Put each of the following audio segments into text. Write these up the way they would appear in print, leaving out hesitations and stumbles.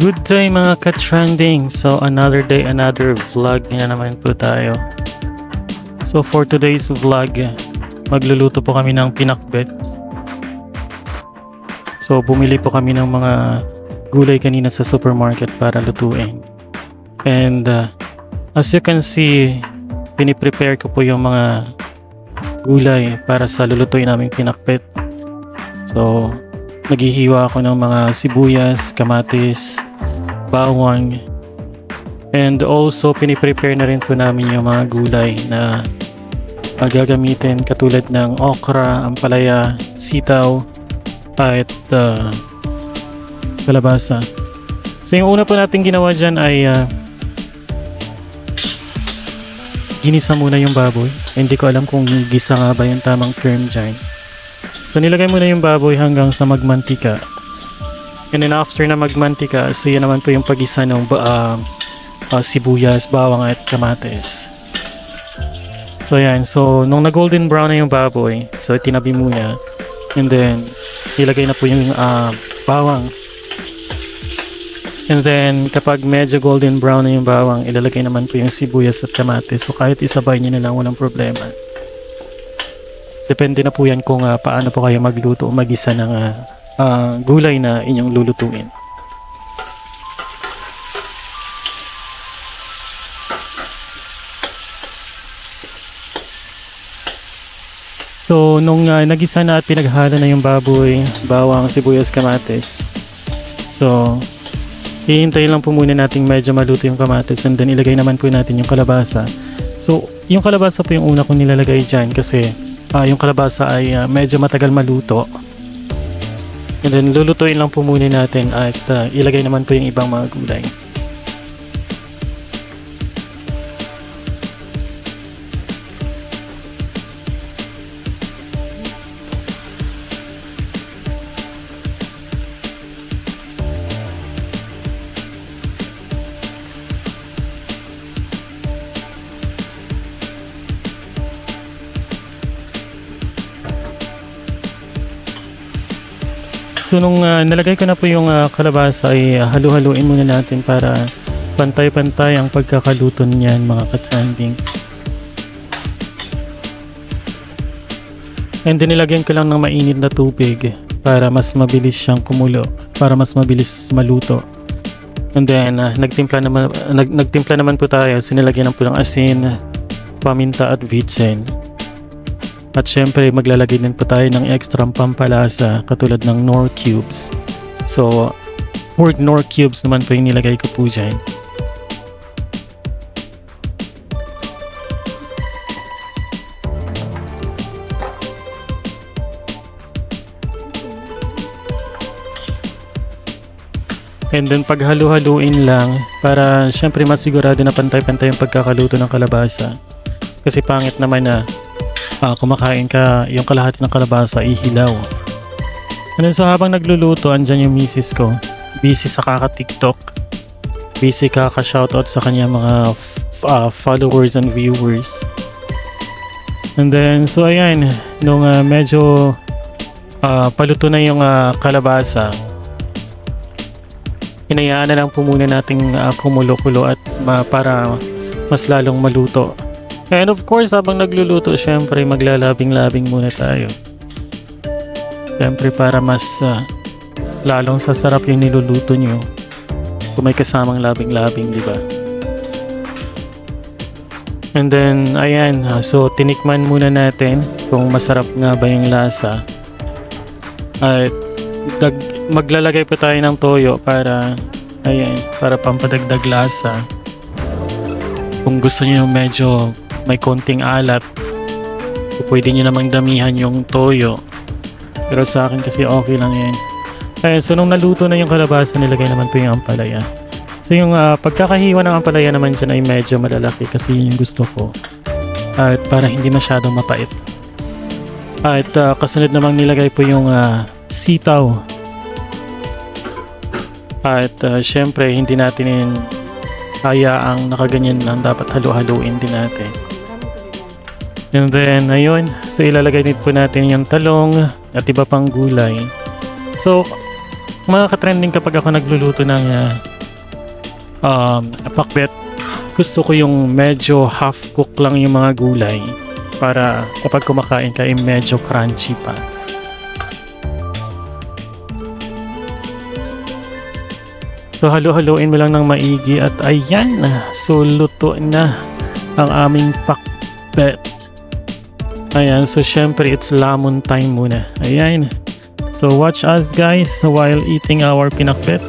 Good day mga ka-trending. So another day, another vlog na naman po tayo. So for today's vlog, magluluto po kami ng pinakbet. So bumili po kami ng mga gulay kanina sa supermarket para lutuin. And as you can see, piniprepare ko po yung mga gulay para sa lulutuin naming pinakbet. So naghihiwa ako ng mga sibuyas, kamatis, bawang, and also piniprepare na rin po namin yung mga gulay na gagamitin katulad ng okra, ampalaya, sitaw, at kalabasa. So yung una po natin ginawa dyan ay ginisa muna yung baboy. Hindi ko alam kung gisa nga ba yung tamang term dyan. So nilagay muna yung baboy hanggang sa magmantika. And then after na magmantika, so yan naman po yung pag-isa ng sibuyas, bawang at kamatis. So ayan, so nung na-golden brown na yung baboy, so tinabi muna. And then ilagay na po yung bawang. And then kapag medyo golden brown na yung bawang, ilalagay naman po yung sibuyas at kamatis. So kahit isabay nyo na lang, walang problema. Depende na po yan kung paano po kayo magluto o mag-isa ng gulay na inyong lulutuin. So nung nagisa na at pinaghala na yung baboy, bawang, sibuyas, kamatis, so hihintayin lang po muna natin medyo maluto yung kamatis, and then ilagay naman po natin yung kalabasa. So yung kalabasa po yung una kong nilalagay dyan kasi yung kalabasa ay medyo matagal maluto. And then lulutuin lang po muna natin at ilagay naman po yung ibang mga gulay. So nung nalagay ko na po yung kalabasa ay halu-haluin muna natin para pantay-pantay ang pagkakaluto niyan mga ka-trending. And then nilagyan ko lang ng mainit na tubig para mas mabilis siyang kumulo, para mas mabilis maluto. And then nagtimpla naman po tayo, sinilagyan po ng asin, paminta at vitsin. At syempre maglalagay din po tayo ng extra pampalasa katulad ng Knorr cubes. So 4 Knorr cubes naman po yung nilagay ko po dyan. And then paghalu-haluin lang para syempre masigurado na pantay-pantay yung pagkakaluto ng kalabasa. Kasi pangit naman na kumakain ka yung kalahati ng kalabasa ihilaw. And then so habang nagluluto, andyan yung misis ko, busy sa kaka-TikTok, busy kaka-shoutout sa kanya mga followers and viewers. And then so ayan, nung medyo paluto na yung kalabasa, hinayaan na lang po muna nating kumulo-kulo at para mas lalong maluto. And of course, habang nagluluto, syempre maglalabing-labing muna tayo. Syempre para mas lalong sasarap yung niluluto nyo kung may kasamang labing-labing, di ba? And then, ayan, so tinikman muna natin kung masarap nga ba yung lasa. At maglalagay po tayo ng toyo para, ayan, para pampadagdag lasa. Kung gusto nyo medyo may konting alat, pwede nyo namang damihan yung toyo, pero sa akin kasi okay lang yan. So nung naluto na yung kalabasa, nilagay naman po yung ampalaya. So yung pagkakahiwa ng ampalaya naman dyan ay medyo malalaki kasi yun yung gusto ko, at para hindi masyadong mapait. At kasunod namang nilagay po yung sitaw. At syempre hindi natin hayaang nakaganyan lang, dapat halu-haluin din natin. And then, ayun. So, ilalagay din po natin yung talong at iba pang gulay. So, mga ka-trending, kapag ako nagluluto ng pakbet, gusto ko yung medyo half cook lang yung mga gulay para kapag kumakain ka medyo crunchy pa. So halo-haloin mo lang ng maigi at ayan, so luto na ang aming pakbet. Ayan, so syempre it's lamon time muna. Ayan. So watch us guys while eating our pinakbet.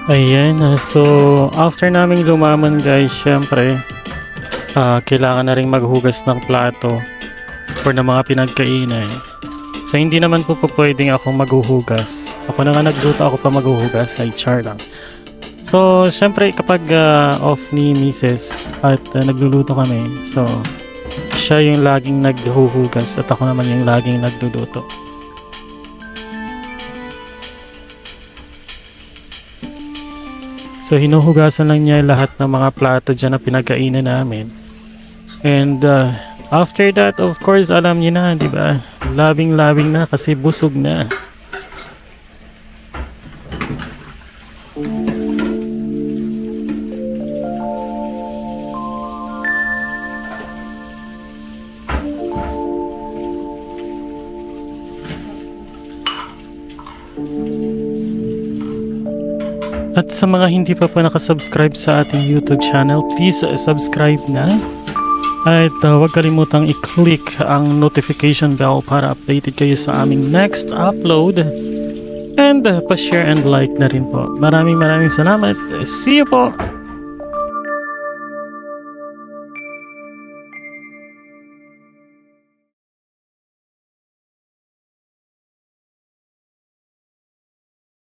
Ayan, so after naming lumaman guys, syempre, kailangan na rin maghugas ng plato for na mga pinagkainan. So hindi naman po pwedeng ako maghuhugas. Ako na nga nagluto, ako pa maghuhugas, ay char lang. So syempre kapag off ni Mrs. at nagluluto kami, so siya yung laging naghuhugas at ako naman yung laging nagluluto. So hinuhugasan lang niya lahat ng mga plato dyan na pinagkainan namin. And after that, of course, alam niyo na, di ba? Labing-labing na kasi busog na. At sa mga hindi pa po nakasubscribe sa ating YouTube channel, please subscribe na. At huwag kalimutang i-click ang notification bell para updated kayo sa aming next upload. And pa-share and like na rin po. Maraming salamat. See you po!